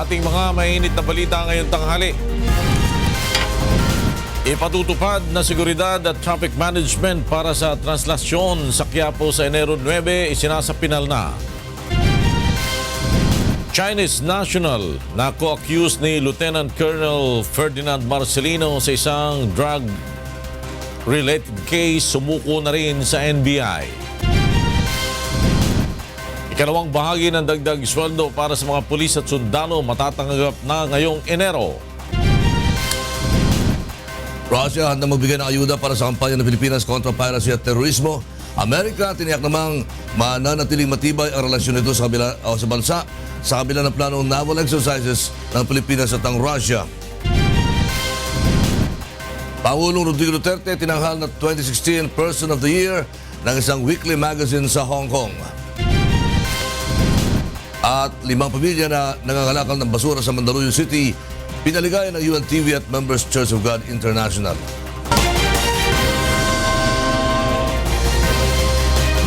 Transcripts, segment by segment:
Sa ating mga mainit na balita ngayong tanghali, ipatutupad na seguridad at traffic management para sa translasyon sa Quiapo sa Enero 9, isinasapinal na. Chinese national na co-accused ni Lieutenant Colonel Ferdinand Marcelino sa isang drug-related case, sumuko na rin sa NBI. Ikalawang bahagi ng dagdag sweldo para sa mga pulis at sundalo matatanggap na ngayong Enero. Russia handa magbigay ng ayuda para sa kampanya ng Pilipinas kontra piracy at terorismo. Amerika tiniyak namang mananatiling matibay ang relasyon nito sa bansa sa kabila ng planong naval exercises ng Pilipinas at ang Russia. Pangulong Rodrigo Duterte tinanghal na 2016 Person of the Year ng isang weekly magazine sa Hong Kong. At 5 pamilya na nangangalakal ng basura sa Mandaluyong City, pinaligaya ng UNTV at Members Church of God International.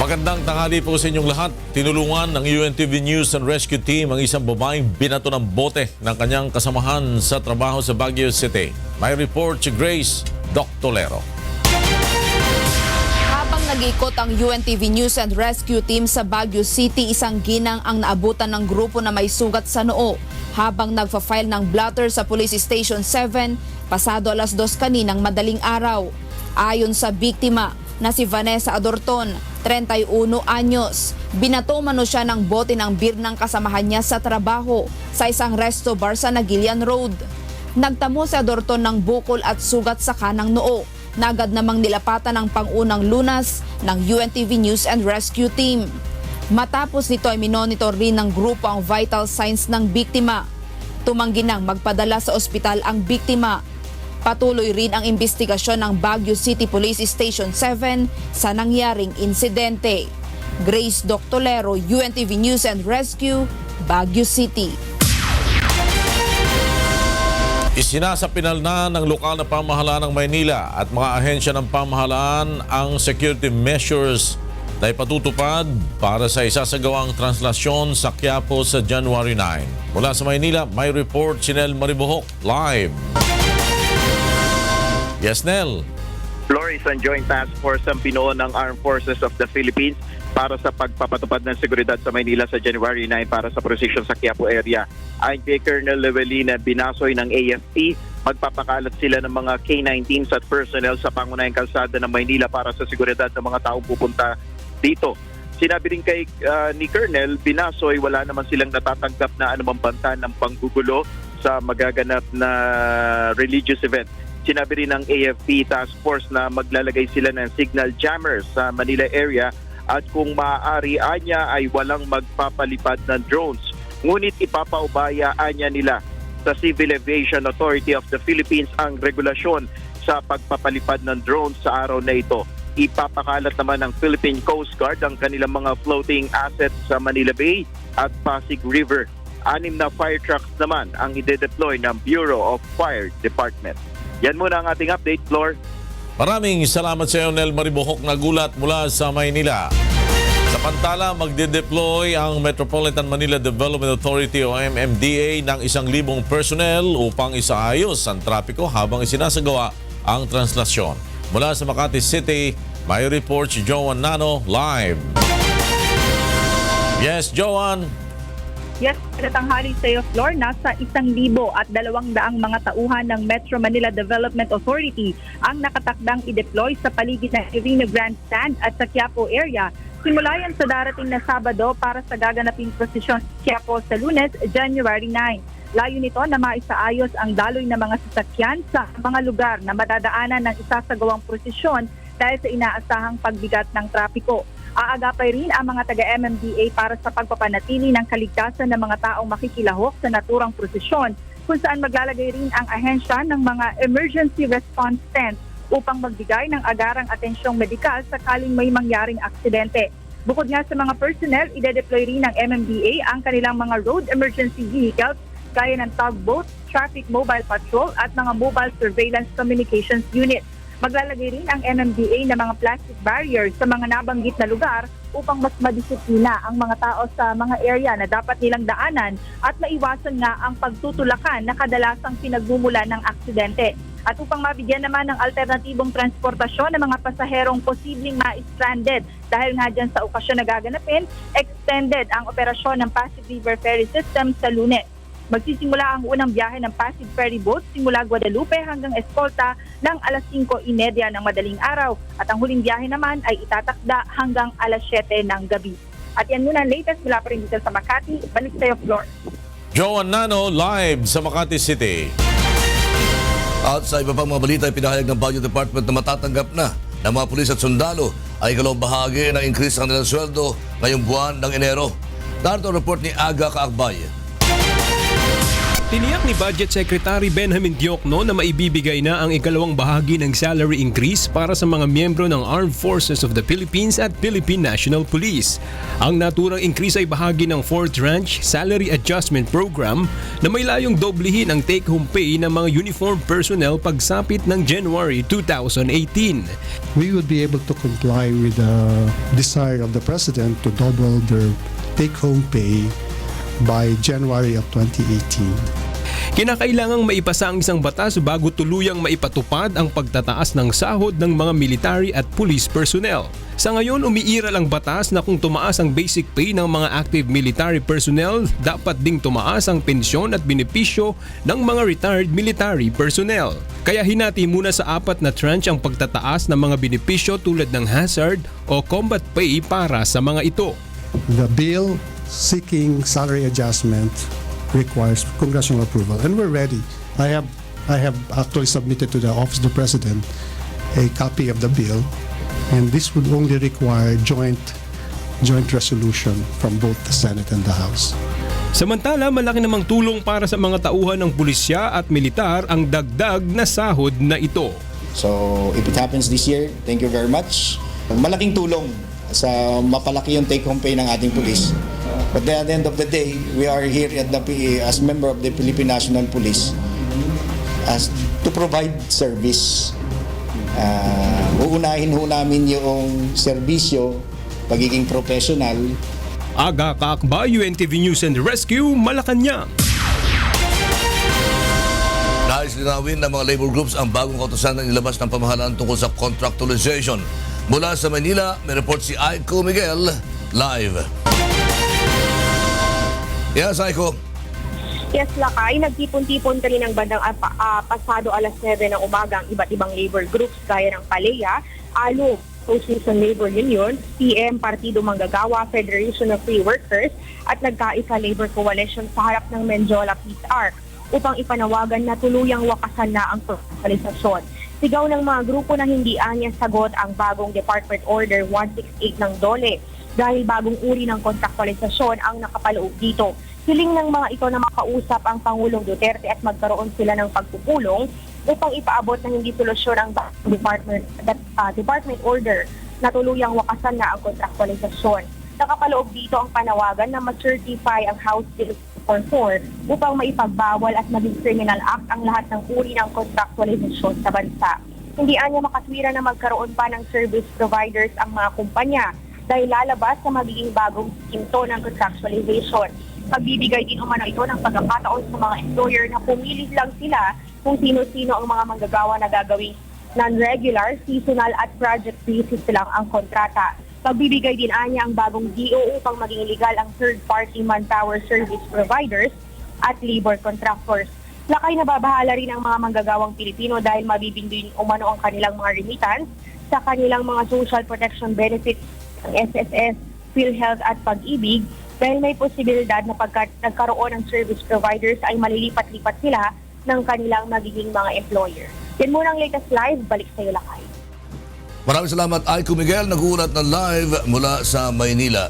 Magandang tanghali po sa inyong lahat. Tinulungan ng UNTV News and Rescue Team ang isang babaeng binato ng bote ng kanyang kasamahan sa trabaho sa Baguio City. May report si Grace Doctolero. Habang nag-ikot ang UNTV News and Rescue Team sa Baguio City, isang ginang ang naabutan ng grupo na may sugat sa noo habang nagfa-file ng blotter sa Police Station 7 pasado 2:00 kaninang madaling araw. Ayon sa biktima na si Vanessa Adorton, 31 anyos, binato mano siya ng bote ng beer ng kasamahan niya sa trabaho sa isang resto bar sa Nagilian Road. Nagtamo si Adorton ng bukol at sugat sa kanang noo. Nagad namang nilapatan ng pangunang lunas ng UNTV News and Rescue Team. Matapos nito ay minonitor rin ng grupo ang vital signs ng biktima. Tumanggi nang magpadala sa ospital ang biktima. Patuloy rin ang investigasyon ng Baguio City Police Station 7 sa nangyaring insidente. Grace Doctolero, UNTV News and Rescue, Baguio City. Isinasapinal na ng lokal na pamahalaan ng Maynila at mga ahensya ng pamahalaan ang security measures na ipatutupad para sa isasagawang translasyon sa Quiapo sa January 9. Mula sa Maynila, may report si Nel Maribohok live. Yes, Nel. Flor, isang joint task force ang binuo ng Armed Forces of the Philippines para sa pagpapatupad ng seguridad sa Maynila sa January 9 para sa prusisyon sa Quiapo area. Ayon kay Colonel Wylla binasoy ng AFP, magpapakalat sila ng mga K-19s at personnel sa pangunahing kalsada ng Maynila para sa seguridad ng mga taong pupunta dito. Sinabi rin kay ni Colonel Binasoy, wala naman silang natatanggap na anumang banta ng panggugulo sa magaganap na religious event. Sinabi rin ng AFP Task Force na maglalagay sila ng signal jammers sa Manila area at kung maaari anya ay walang magpapalipad ng drones. Ngunit ipapaubaya anya nila sa Civil Aviation Authority of the Philippines ang regulasyon sa pagpapalipad ng drones sa araw na ito. Ipapakalat naman ng Philippine Coast Guard ang kanilang mga floating assets sa Manila Bay at Pasig River. 6 na fire trucks naman ang ide-deploy ng Bureau of Fire Department. Yan muna ang ating update, Flor. Maraming salamat sa iyo, Nel Maribohok, na gulat mula sa Maynila. Samantala, magde-deploy ang Metropolitan Manila Development Authority o MMDA ng 1,000 personnel upang isaayos ang trapiko habang isinasagawa ang translasyon. Mula sa Makati City, may report si Joan Nano live. Yes, Joan. Yes, tanghali sa iyo, Flor. Nasa 1,200 mga tauhan ng Metro Manila Development Authority ang nakatakdang i-deploy sa paligid ng Irene Grandstand at sa Quiapo area. Simula yan sa darating na Sabado para sa gaganaping prosesyon sa Quiapo sa Lunes, January 9. Layo nito na maisaayos ang daloy ng mga sasakyan sa mga lugar na madadaanan ng isasagawang prosesyon dahil sa inaasahang pagbigat ng trapiko. Aagapay rin ang mga taga-MMDA para sa pagpapanatili ng kaligtasan ng mga taong makikilahok sa naturang prosesyon, kung saan maglalagay rin ang ahensya ng mga emergency response tents upang magbigay ng agarang atensyong medikal sakaling may mangyaring aksidente. Bukod nga sa mga personnel, ide-deploy rin ng MMDA ang kanilang mga road emergency vehicles gaya ng tugboat, traffic mobile patrol at mga mobile surveillance communications unit. Maglalagay rin ang MMDA ng mga plastic barriers sa mga nabanggit na lugar upang mas madisiplina ang mga tao sa mga area na dapat nilang daanan at maiwasan nga ang pagtutulakan na kadalasang pinagmumula ng aksidente. At upang mabigyan naman ng alternatibong transportasyon ng mga pasaherong posibleng ma-stranded dahil nga dyan sa okasyon na gaganapin, extended ang operasyon ng Pasig River Ferry System sa Lunes. Magsisimula ang unang biyahe ng Pasig Ferry Boat simula Guadalupe hanggang Escolta ng alas 5:30 ng madaling araw at ang huling biyahe naman ay itatakda hanggang alas 7 ng gabi. At yan muna ang latest mula pa rin dito sa Makati. Balik sa'yo, Flor. Joan Nano live sa Makati City. At sa iba pang mga balita, pinahayag ng Budget Department na matatanggap na ng mga pulis at sundalo ay ikalawang bahagi ng increase ng kanilang sweldo ngayong buwan ng Enero. Narito ang report ni Aga Kaakbay. Tiniyak ni Budget Secretary Benjamin Diokno na maibibigay na ang ikalawang bahagi ng salary increase para sa mga miyembro ng Armed Forces of the Philippines at Philippine National Police. Ang naturang increase ay bahagi ng 4th Tranche Salary Adjustment Program na may layong doblihin ang take-home pay ng mga uniformed personnel pagsapit ng January 2018. We would be able to comply with the desire of the President to double their take-home pay by January of 2018. Kinakailangang maipasa ang isang batas bago tuluyang maipatupad ang pagtataas ng sahod ng mga military at police personnel. Sa ngayon, umiiral ang batas na kung tumaas ang basic pay ng mga active military personnel, dapat ding tumaas ang pensyon at benepisyo ng mga retired military personnel. Kaya hinati muna sa 4 na tranche ang pagtataas ng mga benepisyo tulad ng hazard o combat pay para sa mga ito. The bill seeking salary adjustment requires congressional approval, and we're ready. I have actually submitted to the Office of the President a copy of the bill, and this would only require joint resolution from both the Senate and the House. Samantala, malaki namang tulong para sa mga tauhan ng pulisya at militar ang dagdag na sahod na ito. So if it happens this year, thank you very much. Malaking tulong sa mapalaki yung take-home pay ng ating pulis. But at the end of the day, we are here at the PA as member of the Philippine National Police as to provide service. Uunahin ho namin yung serbisyo, pagiging professional. Aga Kaakbay, UNTV News and Rescue, Malacanang. Nais linawin ng mga labor groups ang bagong kautusan na nilabas ng pamahalaan tungkol sa contractualization. Mula sa Manila, may report si Aiko Miguel, live. Yes, Aiko. Yes, Lakay, nagtipon-tipon kanina ng bandang pasado alas 9 ng umaga ang iba't ibang labor groups gaya ng PALEA, ALO, Association Labor Union, PM, Partido Manggagawa, Federation of Free Workers at Nagkaisa Labor Coalition sa harap ng Menjola Peace Arc upang ipanawagan na tuluyang wakasan na ang profesionalisasyon. Sigaw ng mga grupo na hindi anya sagot ang bagong Department Order 168 ng DOLE dahil bagong uri ng kontraktualisasyon ang nakapaloob dito. Hiling ng mga ito na makausap ang Pangulong Duterte at magkaroon sila ng pagpupulong upang ipaabot na hindi solusyon ang Department Order na tuluyang wakasan na ang kontraktualisasyon. Nakapaloob dito ang panawagan na ma-certify ang House Bill 4 upang maipagbawal at maging criminal act ang lahat ng uri ng kontraktualisasyon sa bansa. Hindi anya makatwira na magkaroon pa ng service providers ang mga kumpanya dahil lalabas sa magiging bagong skinto ng contractualization. Pagbibigay din umano ito ng pagkakataon sa mga employer na pumili lang sila kung sino-sino ang mga manggagawa na gagawing non-regular, seasonal at project basis lang ang kontrata. Pagbibigay din anya ang bagong DO upang maging legal ang third-party manpower service providers at labor contractors. Lakay na babahala rin ang mga manggagawang Pilipino dahil mabibindi umano ang kanilang mga remittance sa kanilang mga social protection benefits ng SSS, PhilHealth at Pag-ibig dahil may posibilidad na pagka nagkaroon ng service providers ay malilipat-lipat sila ng kanilang magiging mga employer. Yan muna ang latest live. Balik sa iyo, Lakay. Maraming salamat, Aiko Miguel. Nag-uulat na live mula sa Maynila.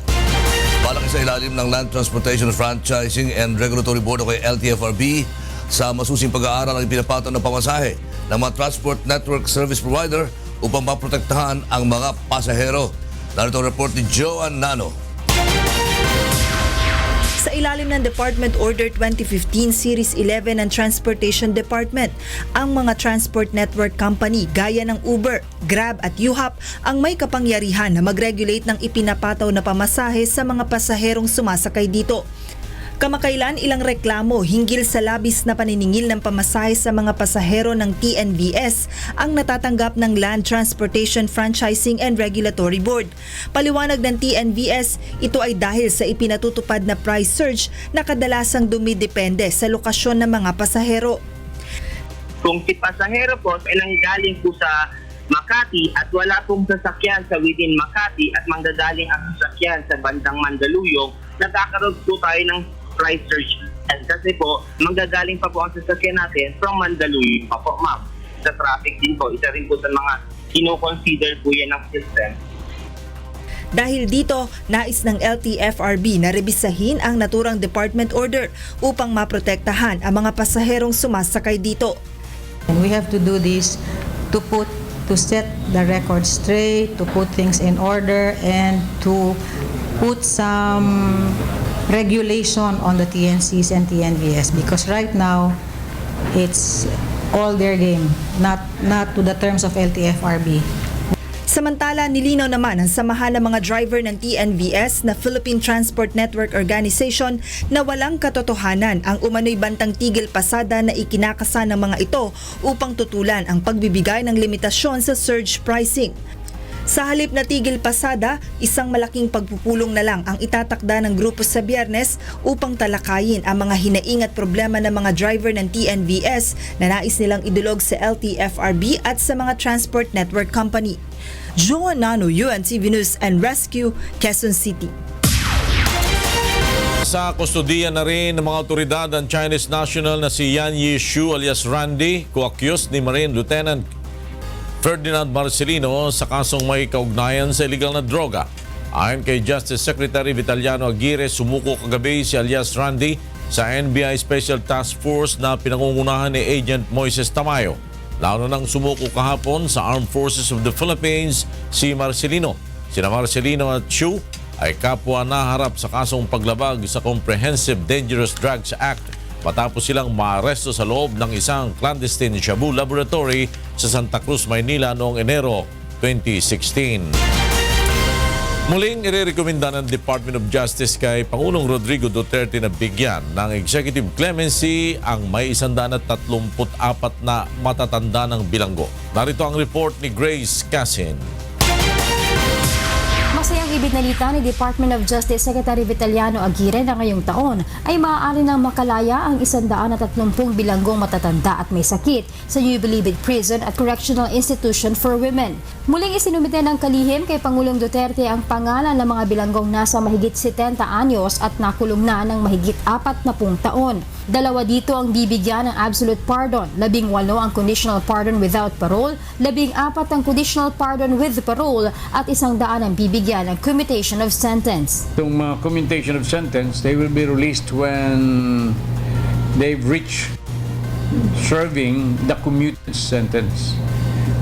Palaki sa ilalim ng Land Transportation Franchising and Regulatory Board o LTFRB sa masusing pag-aaral ang pinapataw ng pamasahe ng mga transport network service provider upang maprotektahan ang mga pasahero. Narito ang report ni Joan Nano. sa ilalim ng Department Order 2015 Series 11 ng Transportation Department. Ang mga transport network company gaya ng Uber, Grab at UHAP ang may kapangyarihan na mag-regulate ng ipinapataw na pamasahe sa mga pasaherong sumasakay dito. Kamakailan ilang reklamo hinggil sa labis na paniningil ng pamasahe sa mga pasahero ng TNVS ang natatanggap ng Land Transportation Franchising and Regulatory Board. Paliwanag ng TNVS, ito ay dahil sa ipinatutupad na price surge na kadalasang dumidepende sa lokasyon ng mga pasahero. Kung si pasahero po ay nanggaling po sa Makati at wala pong sasakyan sa within Makati at manggagaling ang sasakyan sa bandang Mandaluyong, nagkakaroon po tayo ng price surge. Kasi po, manggagaling pa po ang sasakyan natin from Mandaluyong pa po, ma'am. Sa traffic din po, isa rin po sa mga kino-consider po yan ng system. Dahil dito, nais ng LTFRB na rebisahin ang naturang department order upang maprotektahan ang mga pasaherong sumasakay dito. And we have to do this to set the record straight, to put things in order, and to put some regulation on the TNCs and TNVS, because right now it's all their game, not to the terms of LTFRB. Samantala, nilinaw naman ang samahan ng mga driver ng TNVS na Philippine Transport Network Organization na walang katotohanan ang umano'y bantang tigil pasada na ikinakasa ng mga ito upang tutulan ang pagbibigay ng limitasyon sa surge pricing. Sa halip na tigil pasada, isang malaking pagpupulong na lang ang itatakda ng grupo sa Biyernes upang talakayin ang mga hinaing at problema ng mga driver ng TNVS na nais nilang idulog sa LTFRB at sa mga transport network company. Joanano, UNTV News and Rescue, Quezon City. Sa kustodiya na rin ng mga otoridad ang Chinese national na si Yan Yi Shou alias Randy, co-accused ni Marine Lieutenant Ferdinand Marcelino sa kasong may kaugnayan sa illegal na droga. Ayon kay Justice Secretary Vitaliano Aguirre, sumuko kagabi si alias Randy sa NBI Special Task Force na pinangungunahan ni Agent Moises Tamayo. Lalo nang sumuko kahapon sa Armed Forces of the Philippines si Marcelino. Sina Marcelino at Shou ay kapwa naharap sa kasong paglabag sa Comprehensive Dangerous Drugs Act matapos silang maaresto sa loob ng isang clandestine shabu laboratory sa Santa Cruz, Maynila noong Enero 2016. Muling irerekomenda ng Department of Justice kay Pangulong Rodrigo Duterte na bigyan ng executive clemency ang may 134 na matatanda ng bilanggo. Narito ang report ni Grace Casin. Masayang ibinalita ni Department of Justice Secretary Vitaliano Aguirre na ngayong taon ay maaari nang makalaya ang 130 bilanggong matatanda at may sakit sa New Bilibid Prison at Correctional Institution for Women. Muling isinumite ng kalihim kay Pangulong Duterte ang pangalan ng mga bilanggong nasa mahigit 70 anyos at nakulong na ng mahigit 40 taon. 2 dito ang bibigyan ng absolute pardon, 18 ang conditional pardon without parole, 14 ang conditional pardon with parole at 100 ang bibigyan ng commutation of sentence. Itong commutation of sentence, they will be released when they've reached serving the commuted sentence.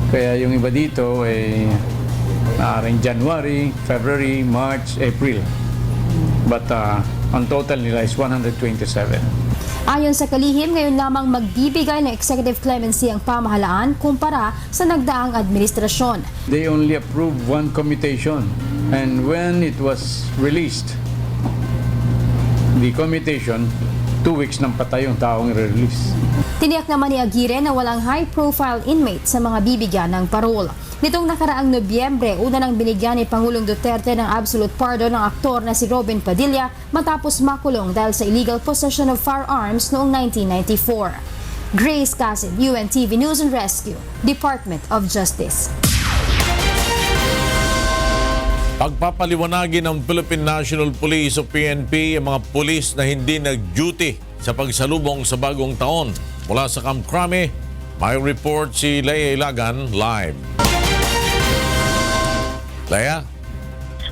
Kaya yung iba dito ay maaaring January, February, March, April. But ang total nila is 127. Ayon sa kalihim, ngayon lamang magbibigay ng executive clemency ang pamahalaan kumpara sa nagdaang administrasyon. They only approved one commutation, and when it was released, the commutation, 2 weeks nang patay yung taong i-release. Tiniyak naman ni Aguirre na walang high-profile inmate sa mga bibigyan ng parole. Nitong nakaraang Nobyembre, una nang binigyan ni Pangulong Duterte ng absolute pardon ng aktor na si Robin Padilla matapos makulong dahil sa illegal possession of firearms noong 1994. Grace Casin, UNTV News and Rescue, Department of Justice. Pagpapaliwanagin ng Philippine National Police o PNP ang mga pulis na hindi nag-duty sa pagsalubong sa bagong taon. Mula sa Camp Crame, may report si Leia Ilagan live. Leia?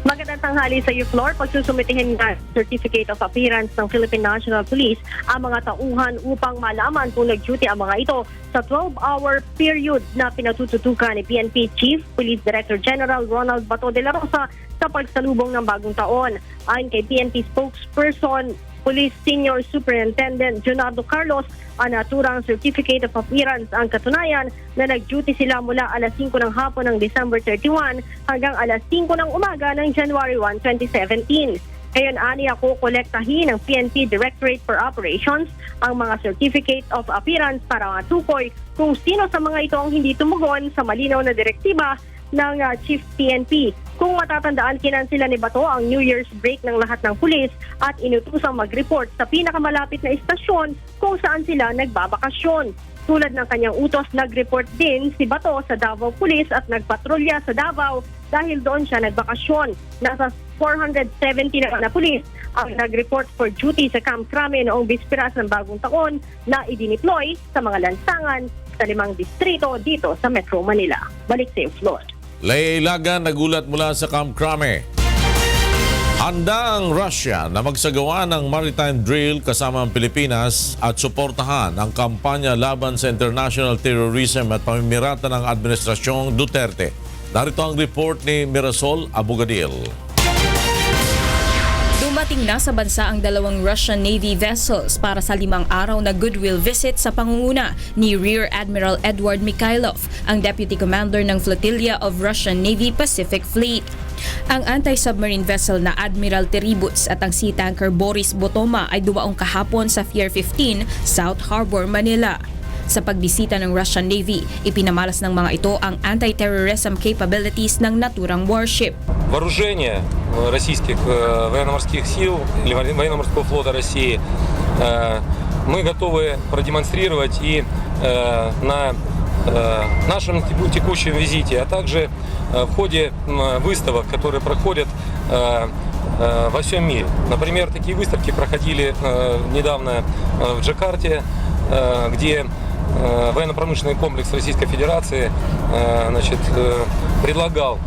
Magandang tanghali sa iyo, Flor. Pagsusumitihin ng Certificate of Appearance ng Philippine National Police ang mga tauhan upang malaman kung nag-duty ang mga ito sa 12-hour period na pinatututukan ni PNP Chief Police Director General Ronald Bato de la Rosa sa pagsalubong ng bagong taon. Ayon kay PNP spokesperson Police Senior Superintendent Jonardo Carlos ang naturang Certificate of Appearance ang katunayan na nag-duty sila mula alas 5 ng hapon ng December 31 hanggang alas 5 ng umaga ng January 1, 2017. Ngayon, aniya ko kolektahin ng PNP Directorate for Operations ang mga Certificate of Appearance para matukoy kung sino sa mga ito ang hindi tumugon sa malinaw na direktiba ng Chief PNP. Kung matatandaan, kinansila ni Bato ang New Year's break ng lahat ng pulis at inutusang mag-report sa pinakamalapit na istasyon kung saan sila nagbabakasyon. Tulad ng kanyang utos, nag-report din si Bato sa Davao Police at nagpatrolya sa Davao dahil doon siya nagbakasyon. Nasa 470 na pulis ang nag-report for duty sa Camp Crame noong bisperas ng bagong taon na idiniploy sa mga lansangan sa 5 distrito dito sa Metro Manila. Balik sa Flor. Laylagan nagulat mula sa Camp Crame. Handa ang Russia na magsagawa ng maritime drill kasama ang Pilipinas at suportahan ang kampanya laban sa international terrorism at pamimirata ng Administrasyong Duterte. Narito ang report ni Mirasol Abogadil. Dumating na sa bansa ang 2 Russian Navy vessels para sa 5 araw na goodwill visit sa pangunguna ni Rear Admiral Edward Mikhailov, ang Deputy Commander ng Flotilla of Russian Navy Pacific Fleet. Ang anti-submarine vessel na Admiral Teributs at ang sea tanker Boris Botoma ay dumaong kahapon sa Pier 15, South Harbor, Manila. Sa pagbisita ng Russian Navy, ipinamalas ng mga ito ang anti-terrorism capabilities ng naturang warship. Вооружение российских военно-морских сил или военно-морского флота России мы готовы продемонстрировать и на нашем текущем визите, а также в ходе выставок, которые проходят во всем мире. Например, такие выставки проходили недавно в Джакарте, где военно-промышленный комплекс Российской Федерации предлагал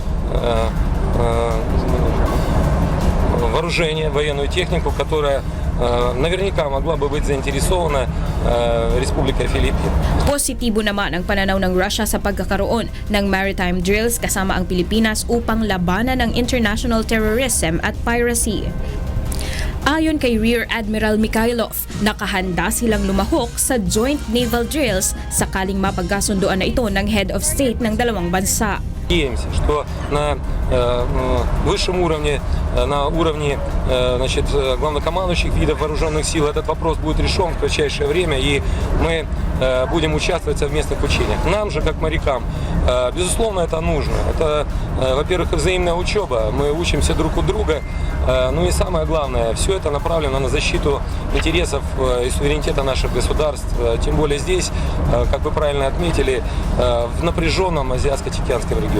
вооружение, военную технику, которая navernika magla ba zainteresovana Republika Philippines. Positibo naman ang pananaw ng Russia sa pagkakaroon ng maritime drills kasama ang Pilipinas upang labanan ng international terrorism at piracy. Ayon kay Rear Admiral Mikhailov, nakahanda silang lumahok sa joint naval drills sakaling mapagkasunduan na ito ng head of state ng dalawang bansa. Надеемся, что на высшем уровне, на уровне главнокомандующих видов вооруженных сил этот вопрос будет решен в кратчайшее время, и мы будем участвовать в совместных учениях. Нам же, как морякам, безусловно, это нужно. Это, во-первых, взаимная учеба, мы учимся друг у друга, ну и самое главное, все это направлено на защиту интересов и суверенитета наших государств, тем более здесь, как вы правильно отметили, в напряженном Азиатско-Тихоокеанском регионе.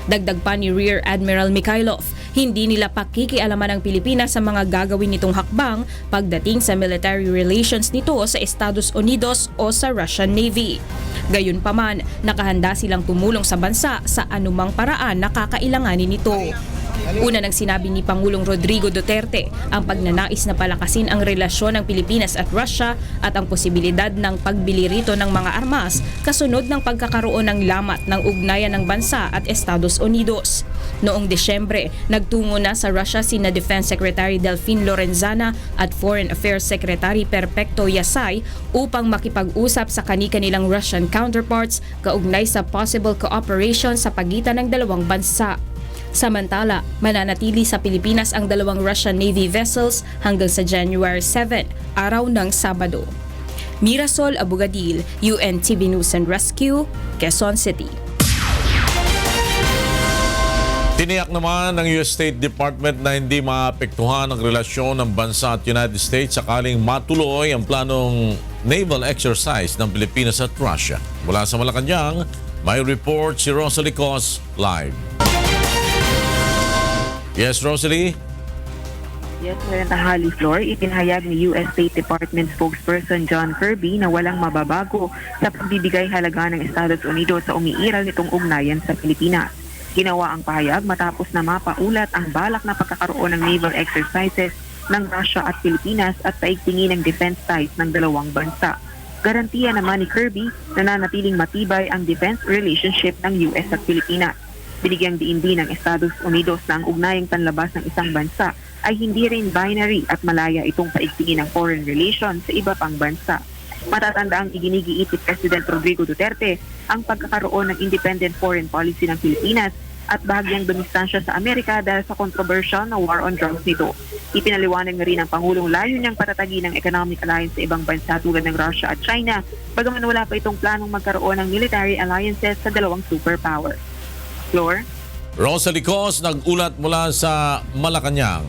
Dagdag pa ni Rear Admiral Mikhailov, hindi nila pakikialaman ng Pilipinas sa mga gagawin nitong hakbang pagdating sa military relations nito sa Estados Unidos o sa Russian Navy. Gayunpaman, nakahanda silang tumulong sa bansa sa anumang paraan na kakailanganin nito. Una nang sinabi ni Pangulong Rodrigo Duterte ang pagnanais na palakasin ang relasyon ng Pilipinas at Russia at ang posibilidad ng pagbili rito ng mga armas kasunod ng pagkakaroon ng lamat ng ugnayan ng bansa at Estados Unidos. Noong Desyembre, nagtungo na sa Russia sina Defense Secretary Delfin Lorenzana at Foreign Affairs Secretary Perpecto Yasay upang makipag-usap sa kani-kanilang Russian counterparts kaugnay sa possible cooperation sa pagitan ng dalawang bansa. Samantala, mananatili sa Pilipinas ang 2 Russian Navy vessels hanggang sa January 7, araw ng Sabado. Mirasol Abogadil, UNTV News and Rescue, Quezon City. Tiniyak naman ng US State Department na hindi maaapektuhan ang relasyon ng bansa at United States sakaling matuloy ang planong naval exercise ng Pilipinas at Russia. Mula sa Malacanang, may report si Rosalie Cos live. Yes, Rosalie? Yes, magandang tanghali, Flor. Ipinahayag ni US State Department spokesperson John Kirby na walang mababago sa pagbibigay halaga ng Estados Unidos sa umiiral nitong ugnayan sa Pilipinas. Ginawa ang pahayag matapos na mapaulat ang balak na pagkakaroon ng naval exercises ng Russia at Pilipinas at paigtingin ng defense ties ng dalawang bansa. Garantiya naman ni Kirby na nanatiling matibay ang defense relationship ng US at Pilipinas. Binigyang diin din ng Estados Unidos na ang ugnayang panlabas ng isang bansa ay hindi rin binary at malaya itong paigtingin ng foreign relations sa iba pang bansa. Matatanda ang iginigiit ni President Rodrigo Duterte ang pagkakaroon ng independent foreign policy ng Pilipinas at bahagyang dumistansya sa Amerika dahil sa kontrobersyal na war on drugs nito. Ipinaliwanag na rin ng Pangulong layo niyang patatagin ng economic alliance sa ibang bansa tulad ng Russia at China, bagaman wala pa itong planong magkaroon ng military alliances sa dalawang superpower. Flor? Rosalie Cos nag-ulat mula sa Malacanang.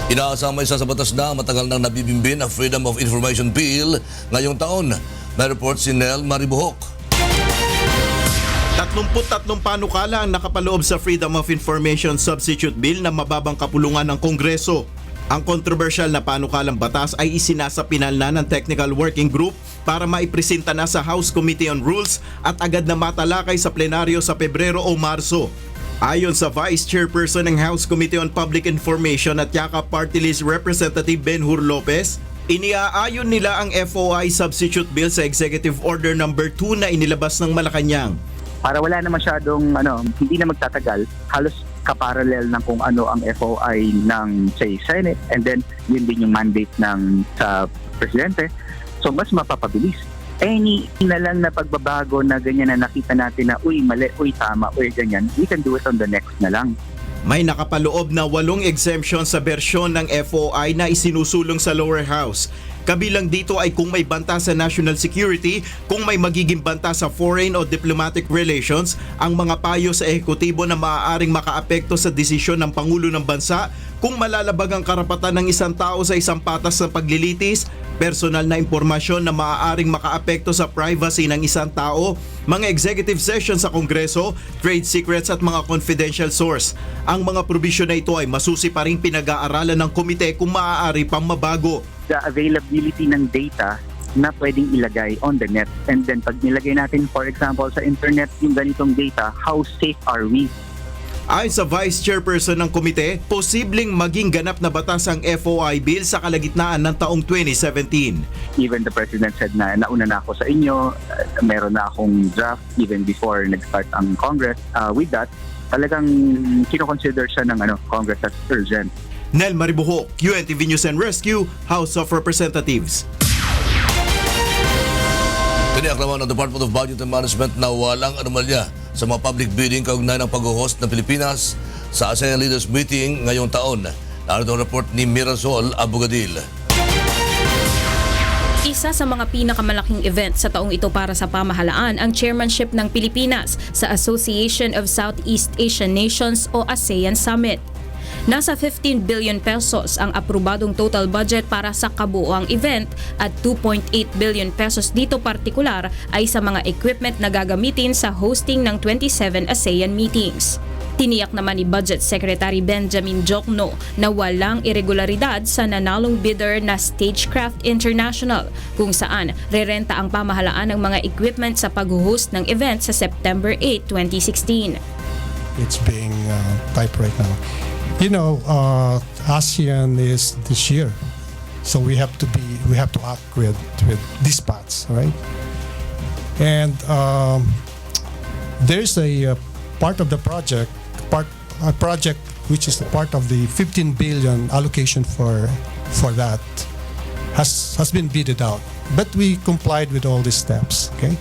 Inaasama isa sa batas na matagal nang nabibimbin ang Freedom of Information Bill ngayong taon. May report si Nel Maribohok. 33 panukala ang nakapaloob sa Freedom of Information Substitute Bill na mababang kapulungan ng Kongreso. Ang kontrobersyal na panukalang batas ay isinasapinal na ng Technical Working Group para maipresenta na sa House Committee on Rules at agad na matalakay sa plenaryo sa Pebrero o Marso. Ayon sa Vice Chairperson ng House Committee on Public Information at Yakap Party List Representative Benhur Lopez, iniaayon nila ang FOI Substitute Bill sa Executive Order No. 2 na inilabas ng Malacanang. Para wala na masyadong hindi na magtatagal, halos kaparallel ng kung ano ang FOI ng say Senate, and then yun din yung mandate ng sa presidente. So mas mapapabilis. Any na lang na pagbabago na ganyan na nakita natin na uy mali, uy tama, uy ganyan, we can do it on the next na lang. May nakapaloob na 8 exemption sa bersyon ng FOI na isinusulong sa lower house. Kabilang dito ay kung may banta sa national security, kung may magiging banta sa foreign o diplomatic relations, ang mga payo sa ehekutibo na maaaring makaapekto sa desisyon ng Pangulo ng Bansa, kung malalabag ang karapatan ng isang tao sa isang patas ng paglilitis, personal na impormasyon na maaaring makaapekto sa privacy ng isang tao, mga executive session sa Kongreso, trade secrets at mga confidential source. Ang mga probisyon na ito ay masusi pa rin pinag-aaralan ng komite kung maaari pang mabago. The availability ng data na pwedeng ilagay on the net. And then pag nilagay natin, for example, sa internet yung ganitong data, how safe are we? Ayon sa Vice Chairperson ng komite, posibleng maging ganap na batas ang FOI bill sa kalagitnaan ng taong 2017. Even the President said na nauna na ako sa inyo, meron na akong draft even before nag-start ang Congress. With that, talagang kinoconsider siya ng Congress as urgent. Nel Maribohok, UNTV News and Rescue, House of Representatives. Tiniyak naman ng Department of Budget and Management na walang anomalya sa mga public bidding kaugnay ng pag-host ng Pilipinas sa ASEAN Leaders Meeting ngayong taon. Narito ang report ni Mirasol Abogadil. Isa sa mga pinakamalaking event sa taong ito para sa pamahalaan ang chairmanship ng Pilipinas sa Association of Southeast Asian Nations o ASEAN Summit. Nasa 15 billion pesos ang aprobadong total budget para sa kabuoang event at 2.8 billion pesos dito partikular ay sa mga equipment na gagamitin sa hosting ng 27 ASEAN meetings. Tiniyak naman ni Budget Secretary Benjamin Jokno na walang irregularidad sa nanalong bidder na Stagecraft International kung saan rerenta ang pamahalaan ng mga equipment sa pag-host ng event sa September 8, 2016. It's being typed right now. You know, ASEAN is this year, so we have to act with dispatch, right? And there's a part of the project, a project which is a part of the 15 billion allocation for that has been bidded out, but we complied with all these steps. Okay.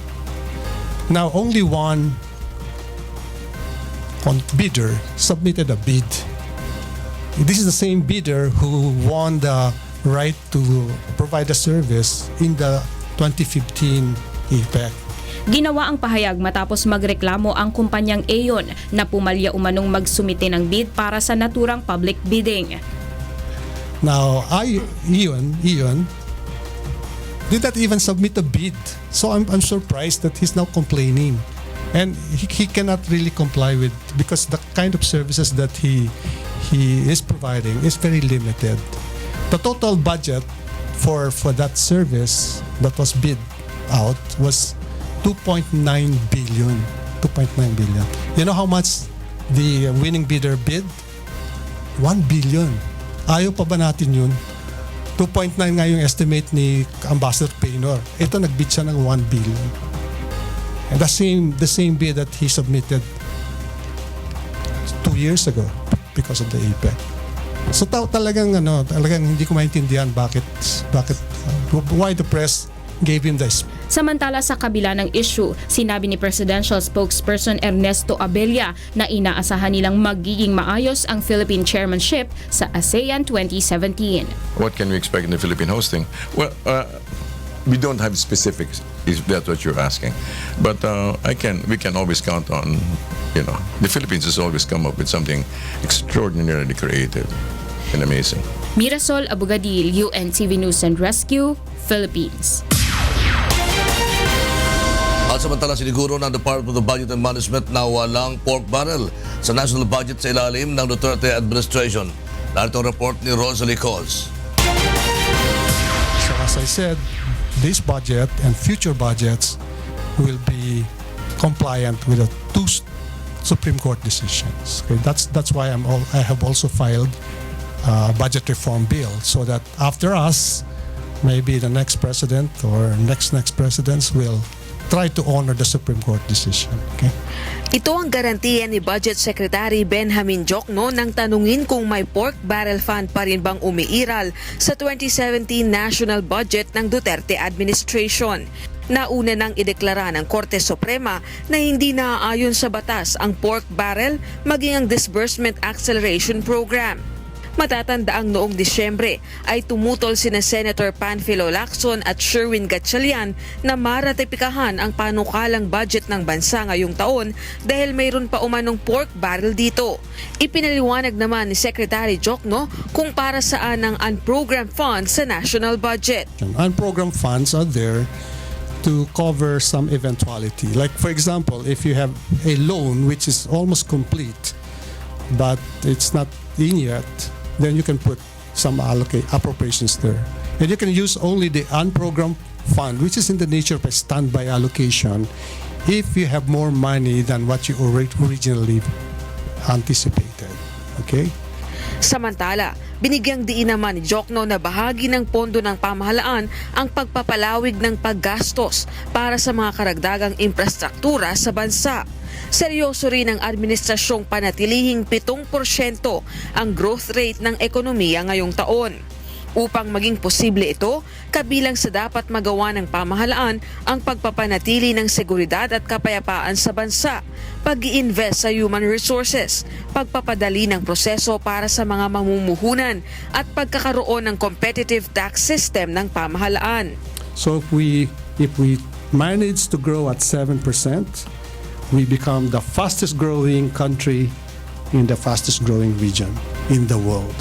Now only one bidder submitted a bid. This is the same bidder who won the right to provide a service in the 2015 APEC. Ginawa ang pahayag matapos magreklamo ang kumpanyang Aeon na pumalya umanong magsumite ng bid para sa naturang public bidding. Now, Aeon did not even submit a bid. So I'm surprised that he's now complaining. And he cannot really comply with, because the kind of services that he is providing is very limited. The total budget for that service that was bid out was 2.9 billion. 2.9 billion. You know how much the winning bidder bid? 1 billion. Ayaw pa ba natin yun? 2.9 nga yung estimate ni Ambassador Paynor. Ito nagbid siya ng 1 billion. And the same bid that he submitted 2 years ago because of the APEC. So talagang hindi ko maintindihan bakit why the press gave him this. Samantala sa kabila ng issue, sinabi ni Presidential Spokesperson Ernesto Abella na inaasahan nilang magiging maayos ang Philippine chairmanship sa ASEAN 2017. What can we expect in the Philippine hosting? Well, we don't have specifics, if that's what you're asking. But we can always count on, the Philippines has always come up with something extraordinarily creative and amazing. Mirasol Abugadil, UNTV News and Rescue, Philippines. At samantala siniguro ng Department of Budget and Management na walang pork barrel sa national budget sa ilalim ng Duterte administration. Narito ang report ni Rosalie Cos. So as I said, this budget and future budgets will be compliant with the two Supreme Court decisions. Okay, that's why I have also filed a budget reform bill so that after us, maybe the next president or next presidents will try to honor the Supreme Court decision. Okay? Ito ang garantiya ni Budget Secretary Benjamin Jokno nang tanungin kung may pork barrel fund pa rin bang umiiral sa 2017 national budget ng Duterte administration. Nauna nang ideklara ng Korte Suprema na hindi naaayon sa batas ang pork barrel maging ang Disbursement Acceleration Program. Matatandaang noong Disyembre ay tumutol sina Senator Panfilo Lacson at Sherwin Gatchalian na maratipikahan ang panukalang budget ng bansa ngayong taon dahil mayroon pa umanong pork barrel dito. Ipinaliwanag naman ni Secretary Jokno kung para saan ang unprogrammed funds sa national budget. Unprogrammed funds are there to cover some eventuality. Like for example, if you have a loan which is almost complete but it's not in yet, then you can put some appropriations there. And you can use only the unprogrammed fund, which is in the nature of a standby allocation, if you have more money than what you originally anticipated. Okay? Samantala, binigyang diin naman ni Jokno na bahagi ng pondo ng pamahalaan ang pagpapalawig ng paggastos para sa mga karagdagang infrastruktura sa bansa. Seryoso rin ang administrasyong panatilihing 7% ang growth rate ng ekonomiya ngayong taon. Upang maging posible ito, kabilang sa dapat magawa ng pamahalaan ang pagpapanatili ng seguridad at kapayapaan sa bansa, pag-i-invest sa human resources, pagpapadali ng proseso para sa mga mamumuhunan at pagkakaroon ng competitive tax system ng pamahalaan. So if we manage to grow at 7%, we become the fastest growing country in the fastest growing region in the world.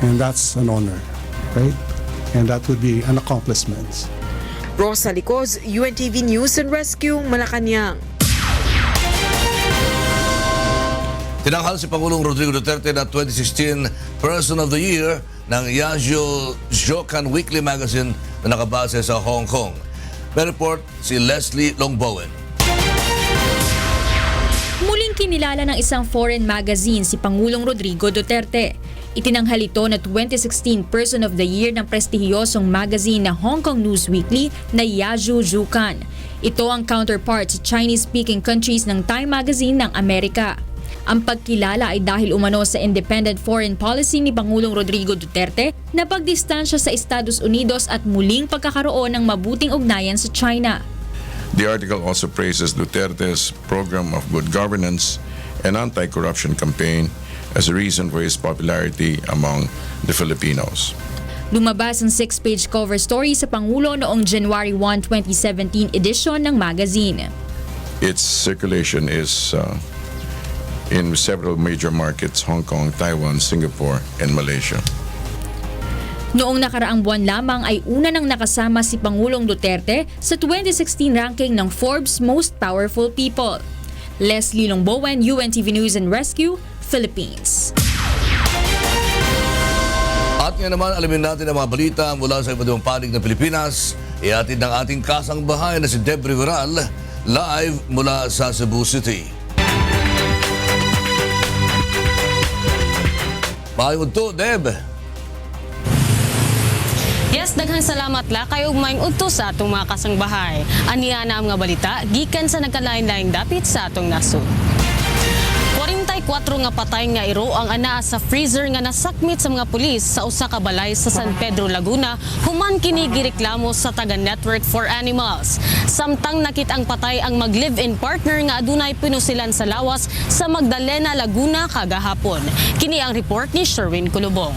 And that's an honor, right? And that would be an accomplishment. Rosalie Cos, UNTV News and Rescue, Malacanang. Tinanghal si Pangulong Rodrigo Duterte na 2016 Person of the Year ng Yan Yi Shou Weekly Magazine na nakabase sa Hong Kong. May report si Leslie Longbowen. Muling kinilala ng isang foreign magazine si Pangulong Rodrigo Duterte. Itinanghal ito na 2016 Person of the Year ng prestihiyosong magazine na Hong Kong News Weekly na Yan Yi Shou. Ito ang counterpart sa Chinese-speaking countries ng Time Magazine ng Amerika. Ang pagkilala ay dahil umano sa independent foreign policy ni Pangulong Rodrigo Duterte na pagdistansya sa Estados Unidos at muling pagkakaroon ng mabuting ugnayan sa China. The article also praises Duterte's program of good governance and anti-corruption campaign as a reason for his popularity among the Filipinos. Lumabas ang 6-page cover story sa Pangulo noong January 1, 2017 edition ng magazine. Its circulation is in several major markets, Hong Kong, Taiwan, Singapore, and Malaysia. Noong nakaraang buwan lamang ay una nang nakasama si Pangulong Duterte sa 2016 ranking ng Forbes Most Powerful People. Leslie Longbowen, UNTV News and Rescue, Philippines. At ngayon naman, alamin natin ang mga balita mula sa iba't ibang panig ng Pilipinas. Ihatid ng ating kasangbahay na si Deb Riveral, live mula sa Cebu City. Maayong to, Deb! Yes, daghang salamat Lakay ug maayong udto sa atong mga kasangbahay. Aniya na ang mga balita gikan sa nagkalain-laing dapit sa atong nasod. 40 Natay 4 nga patay nga iro ang anaa sa freezer nga nasakmit sa mga pulis sa usa ka balay sa San Pedro, Laguna, human kini gireklamo sa taga Network for Animals. Samtang nakit ang patay ang mag-live-in partner nga adunay pinusilan sa lawas sa Magdalena, Laguna kagahapon. Kini ang report ni Sherwin Kulubong.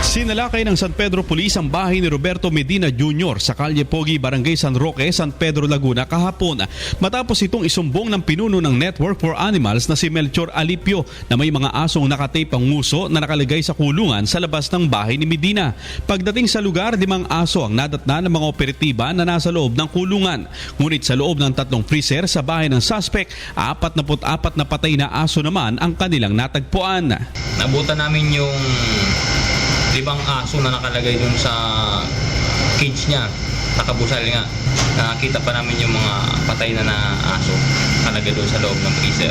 Sinalakay ng San Pedro Police ang bahay ni Roberto Medina Jr. sa Kalye Pogi, Barangay San Roque, San Pedro, Laguna kahapon. Matapos itong isumbong ng pinuno ng Network for Animals na si Melchor Alipio na may mga asong nakatape ang nguso na nakalagay sa kulungan sa labas ng bahay ni Medina. Pagdating sa lugar, 5 aso ang nadatna ng mga operatiba na nasa loob ng kulungan. Ngunit sa loob ng 3 freezer sa bahay ng suspect, 44 na patay na aso naman ang kanilang natagpuan. Nabutan namin yung 5 aso na nakalagay dun sa cage niya, nakabusal nga. Nakakita pa namin yung mga patay na aso nakalagay dun sa loob ng freezer.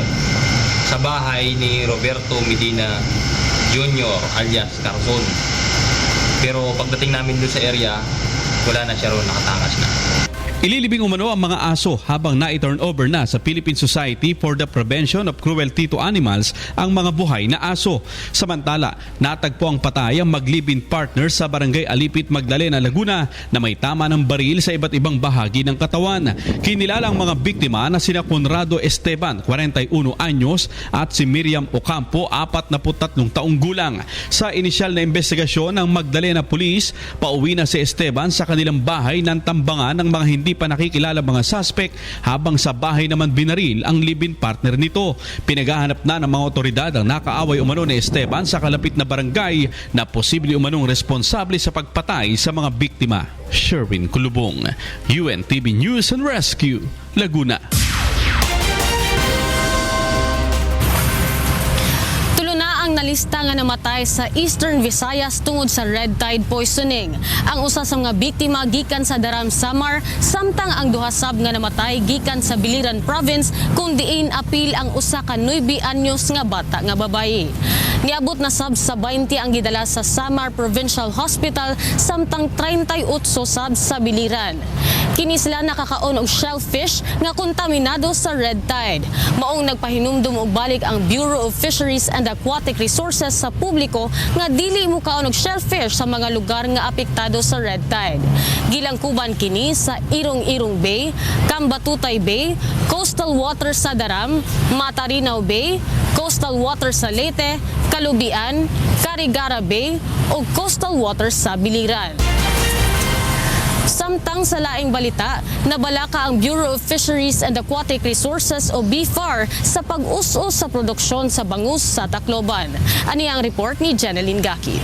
Sa bahay ni Roberto Medina Jr. alias Carzon. Pero pagdating namin dun sa area, wala na siya ron, nakatakas na. Ililibing umano ang mga aso habang na-turn over na sa Philippine Society for the Prevention of Cruelty to Animals ang mga buhay na aso. Samantala, natagpo ang patay ang mag-live-in partner sa Barangay Alipit, Magdalena, Laguna na may tama ng baril sa iba't ibang bahagi ng katawan. Kinilala ang mga biktima na sina Conrado Esteban, 41 anyos at si Miriam Ocampo, 43 taong gulang. Sa inisyal na investigasyon ng Magdalena Police, pauwi na si Esteban sa kanilang bahay ng tambangan ng mga hindi pa nakikilala mga suspect habang sa bahay naman binaril ang live-in partner nito. Pinaghahanap na ng mga otoridad ang nakaaway umano ni Esteban sa kalapit na barangay na posible umanong responsable sa pagpatay sa mga biktima. Sherwin Kulubong, UNTV News and Rescue, Laguna. Ang nalista nga namatay sa Eastern Visayas tungod sa red tide poisoning. Ang usa sa mga biktima gikan sa Daram Samar, samtang ang duha sab nga namatay gikan sa Biliran Province kung diin apil ang usa ka 9 anyos nga bata nga babayi. Niabot na sab sa 20 ang gidala sa Samar Provincial Hospital samtang 38 sab sa Biliran. Kini sila nakakaon og shellfish nga kontaminado sa red tide. Maong nagpahinumdum og balik ang Bureau of Fisheries and Aquatic Resources sa publiko nga dili mo kaon og shellfish sa mga lugar nga apektado sa red tide. Gilangkuban kini sa Irong-Irong Bay, Cambatutay Bay, coastal water sa Daram, Matarinaw Bay, coastal water sa Leyte, Kalubian, Carigara Bay o coastal water sa Biliran. Samtang sa laing balita, nabalaka ang Bureau of Fisheries and Aquatic Resources o BFAR sa pag-us-us sa produksyon sa bangus sa Tacloban. Ani ang report ni Jeneline Gaki.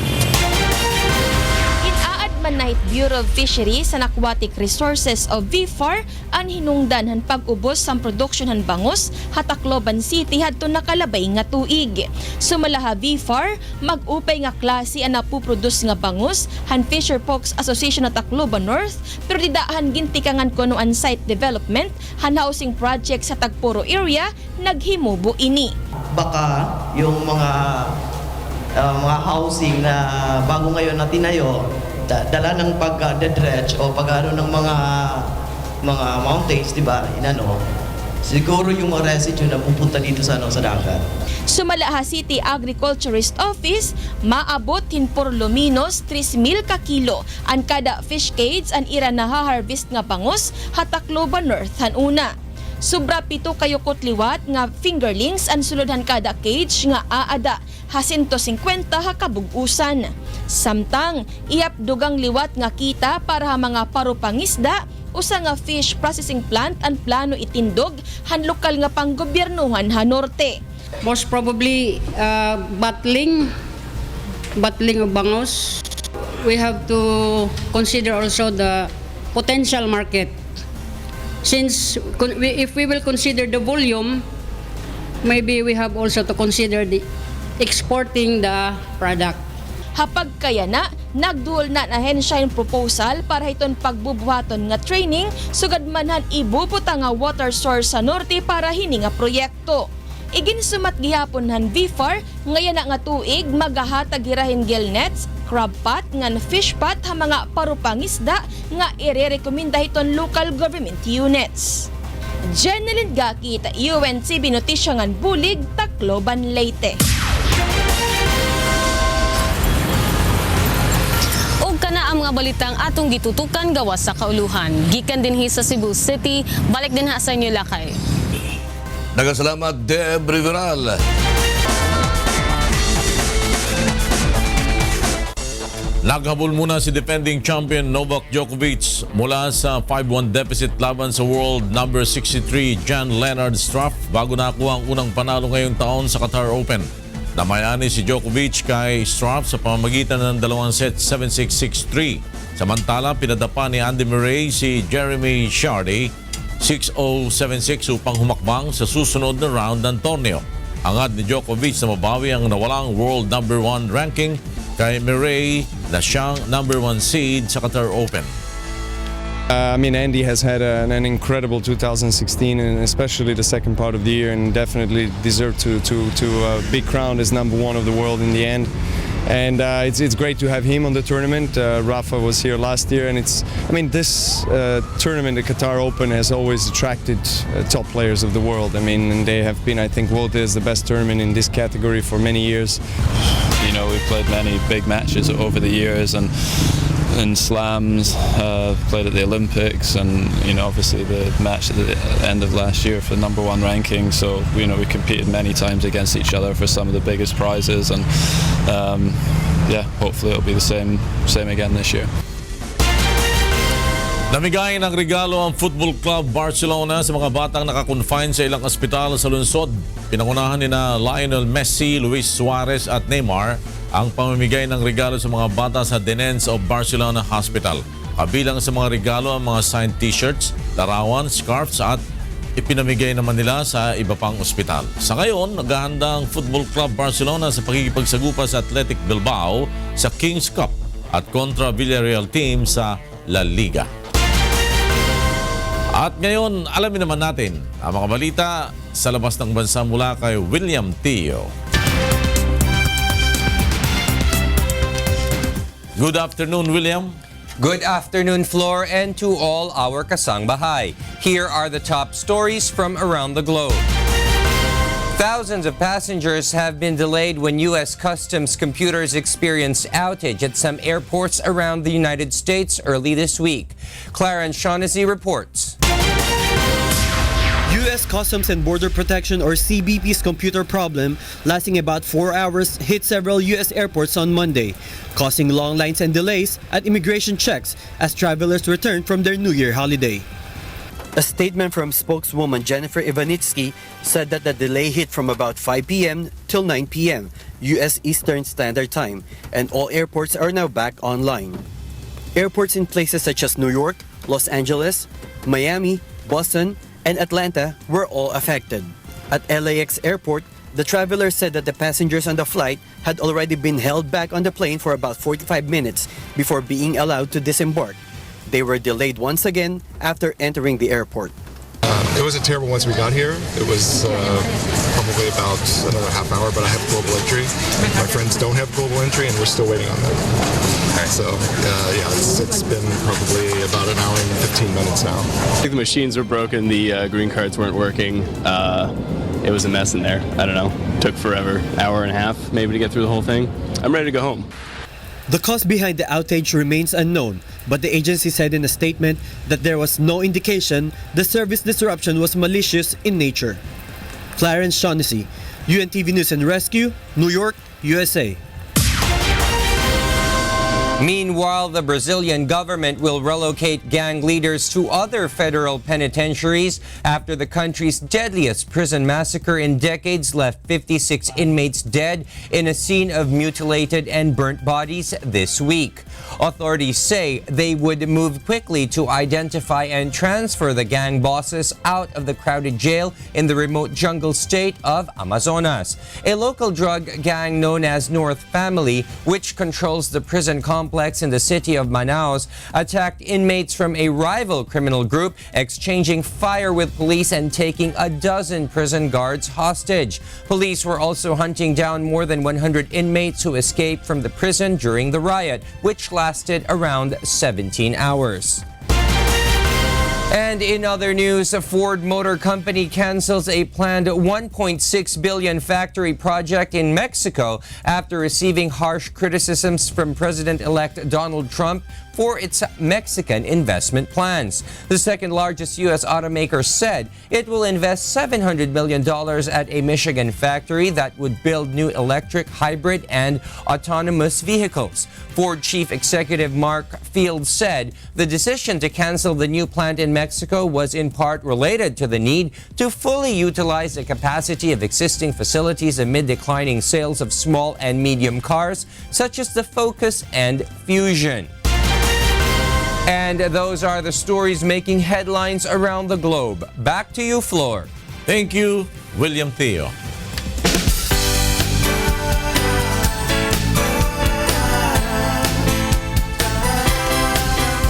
Manahit Bureau of Fisheries and Aquatic Resources o BFAR ang hinungdan han pag-ubos sa produksyon han bangus ha Tacloban City hadto nakalabay nga tuig. Sumalaha BFAR mag-upay nga klase ang napuproduce nga bangus han Fisher Folks Association na Tacloban North pero didahan gintikangan kuno ang site development han housing project sa Tagpuro area naghimubo ini. Baka yung mga housing na bago ngayon na tinayo dala ng pag-dredge o pag-ano ng mga mountains, di ba? Siguro yung residue na pupunta dito sa dagat. Sumalaha City Agriculturist Office, maabot por luminos 3,000 ka kilo ang kada fish cage ang ira na ha-harvest nga bangus ha Tacloban North han una. Sobra 7 kayo kotliwat nga fingerlings ang sulodhan kada cage nga aada ha 150 ha kabugusan. Samtang iyap dugang liwat nga kita para ha mga parupangisda usa nga fish processing plant ang plano itindog han lokal nga panggobyernohan ha norte. Most probably battling of bangus. We have to consider also the potential market. Since if we will consider the volume, maybe we have also to consider the exporting the product. Hapag kaya na, nagduol na ahensya yung proposal para iton pagbubuhaton nga training sugad manhan ibubuta nga water source sa norte para hini nga proyekto. Iginsumat gihapon han BFAR ngayon na nga tuig magahatag irahin gill nets, crab pot, ngan fish pot ha mga parupangisda nga ire-rekomenda iton local government units. Jeneline Gakit, UNTV Notisyangan Bulig, Tacloban, Leyte. Og kana ang mga balitang atong gitutukan gawas sa kauluhan. Gikan dinhi sa Cebu City, balik din ha sa inyo Lakay. Nagasalamat, Deb Riveral. Naghabol muna si defending champion Novak Djokovic mula sa 5-1 deficit laban sa world number 63 Jan Lennard Struff bago nakuha ang unang panalo ngayong taon sa Qatar Open. Namayani si Djokovic kay Struff sa pamamagitan ng 2 sets 7-6, 6-3. Samantala, pinadapa ni Andy Murray si Jeremy Chardy 6-0, 7-6 upang humakbang sa susunod na round ng torneo. Angad ni Djokovic na mabawi ang nawalang world number 1 ranking kay Murray na siyang number 1 seed sa Qatar Open. Andy has had an incredible 2016, and especially the second part of the year, and definitely deserved to be crowned as number 1 of the world in the end. And it's great to have him on the tournament. Rafa was here last year, and this tournament, the Qatar Open, has always attracted top players of the world. And they have been, I think, voted as the best tournament in this category for many years. You know, we've played many big matches over the years, and slams, played at the Olympics, and obviously the match at the end of last year for the number 1 ranking. So we competed many times against each other for some of the biggest prizes, and hopefully it'll be the same again this year. Namigay ng regalo ang Football Club Barcelona sa mga batang nakakonfine sa ilang ospital sa lungsod. Pinangunahan ni na Lionel Messi, Luis Suarez at Neymar ang pamimigay ng regalo sa mga bata sa Denens of Barcelona Hospital. Kabilang sa mga regalo ang mga signed t-shirts, larawan, scarves at ipinamigay naman nila sa iba pang ospital. Sa ngayon, naghahanda ang Football Club Barcelona sa pakikipagsagupa sa Athletic Bilbao sa Kings Cup at kontra Villarreal team sa La Liga. At ngayon, alamin naman natin ang mga balita sa labas ng bansa mula kay William Tio. Good afternoon, William. Good afternoon, Flor, and to all our kasangbahay. Here are the top stories from around the globe. Thousands of passengers have been delayed when U.S. Customs computers experienced outage at some airports around the United States early this week. Clarence Shaughnessy reports. U.S. Customs and Border Protection or CBP's computer problem lasting about 4 hours hit several U.S. airports on Monday, causing long lines and delays at immigration checks as travelers returned from their New Year holiday. A statement from spokeswoman Jennifer Ivanitsky said that the delay hit from about 5 p.m. till 9 p.m. U.S. Eastern Standard Time, and all airports are now back online. Airports in places such as New York, Los Angeles, Miami, Boston, and Atlanta were all affected. At LAX Airport, the travelers said that the passengers on the flight had already been held back on the plane for about 45 minutes before being allowed to disembark. They were delayed once again after entering the airport. It wasn't terrible once we got here. It was probably about another half hour, but I have global entry. My friends don't have global entry, and we're still waiting on them. So, it's been probably about an hour and 15 minutes now. I think the machines were broken, the green cards weren't working. It was a mess in there. I don't know. Took forever, hour and a half maybe to get through the whole thing. I'm ready to go home. The cause behind the outage remains unknown, but the agency said in a statement that there was no indication the service disruption was malicious in nature. Clarence Shaughnessy, UNTV News and Rescue, New York, USA. Meanwhile, the Brazilian government will relocate gang leaders to other federal penitentiaries after the country's deadliest prison massacre in decades left 56 inmates dead in a scene of mutilated and burnt bodies this week. Authorities say they would move quickly to identify and transfer the gang bosses out of the crowded jail in the remote jungle state of Amazonas. A local drug gang known as North Family, which controls the prison complex in the city of Manaus, attacked inmates from a rival criminal group, exchanging fire with police and taking a dozen prison guards hostage. Police were also hunting down more than 100 inmates who escaped from the prison during the riot, which lasted around 17 hours. And in other news, a Ford Motor Company cancels a planned $1.6 billion factory project in Mexico after receiving harsh criticisms from President-elect Donald Trump for its Mexican investment plans. The second largest U.S. automaker said it will invest $700 million at a Michigan factory that would build new electric, hybrid, and autonomous vehicles. Ford Chief Executive Mark Field said the decision to cancel the new plant in Mexico was in part related to the need to fully utilize the capacity of existing facilities amid declining sales of small and medium cars, such as the Focus and Fusion. And those are the stories making headlines around the globe. Back to you, Flor. Thank you, William Theo.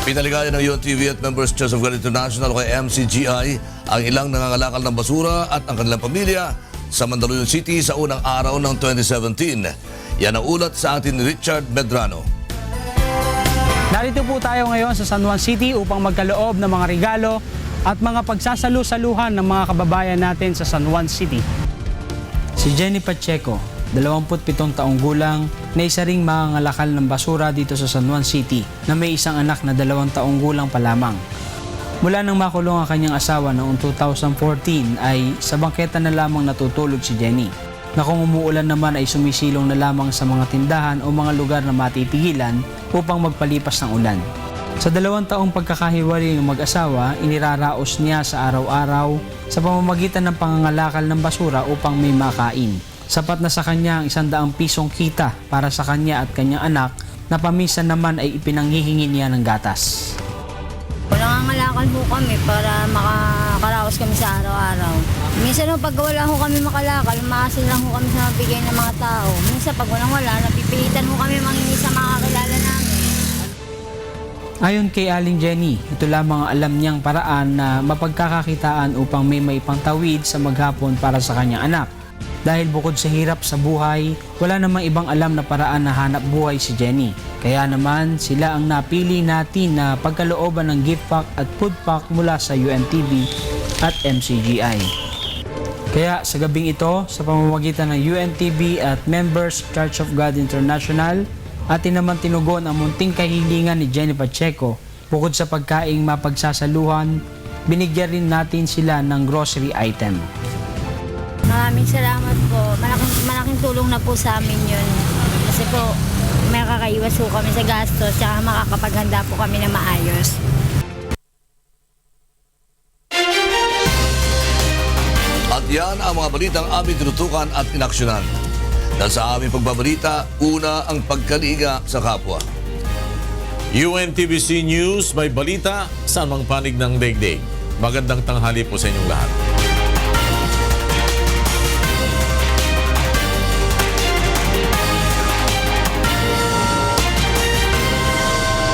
Pinaligayan ng UNTV at Members Church of God International o kay MCGI ang ilang nangangalakal ng basura at ang kanilang pamilya sa Mandaluyong City sa unang araw ng 2017. Yan ang ulat sa atin ni Richard Medrano. Narito po tayo ngayon sa San Juan City upang magkaloob ng mga regalo at mga pagsasalu-saluhan ng mga kababayan natin sa San Juan City. Si Jenny Pacheco, 27 taong gulang, na isa ring mangangalakal ng basura dito sa San Juan City na may isang anak na 2 taong gulang pa lamang. Mula nang makulong ang kanyang asawa noong 2014 ay sa bangketa na lamang natutulog si Jenny, na kung umuulan naman ay sumisilong na lamang sa mga tindahan o mga lugar na matitigilan upang magpalipas ng ulan. Sa 2 taong pagkakahiwalay ng mag-asawa, iniraraos niya sa araw-araw sa pamamagitan ng pangangalakal ng basura upang may makain. Sapat na sa kanya ang 100 pisong kita para sa kanya at kanyang anak na paminsan naman ay ipinanghihingi niya ng gatas. Nangangalakal po kami para makakaraos kami sa araw-araw. Minsan pag wala ho kami makalakal, maasin lang ho kami sa mabigay ng mga tao. Minsan pag wala, napipilitan ho kami mangingi sa mga kakilala namin. Ayon kay Aling Jenny, ito lamang ang alam niyang paraan na mapagkakakitaan upang may maipangtawid sa maghapon para sa kanyang anak. Dahil bukod sa hirap sa buhay, wala namang ibang alam na paraan na hanap buhay si Jenny. Kaya naman sila ang napili natin na pagkalooban ng gift pack at food pack mula sa UNTV at MCGI. Kaya sa gabing ito, sa pamamagitan ng UNTV at Members Church of God International, atin naman tinugon ang munting kahilingan ni Jenny Pacheco. Bukod sa pagkaing mapagsasaluhan, binigyan rin natin sila ng grocery item. Maraming salamat po. Malaking tulong na po sa amin yun. Kasi po, may kakaiwas po kami sa gastos at makakapaghanda po kami na maayos. At yan ang mga balitang aming tinutukan at inaksyonan. Dahil sa aming pagbabalita, una ang pagkaliga sa kapwa. UNTV C-News, may balita sa mang panig ng daigdig. Magandang tanghali po sa inyong lahat.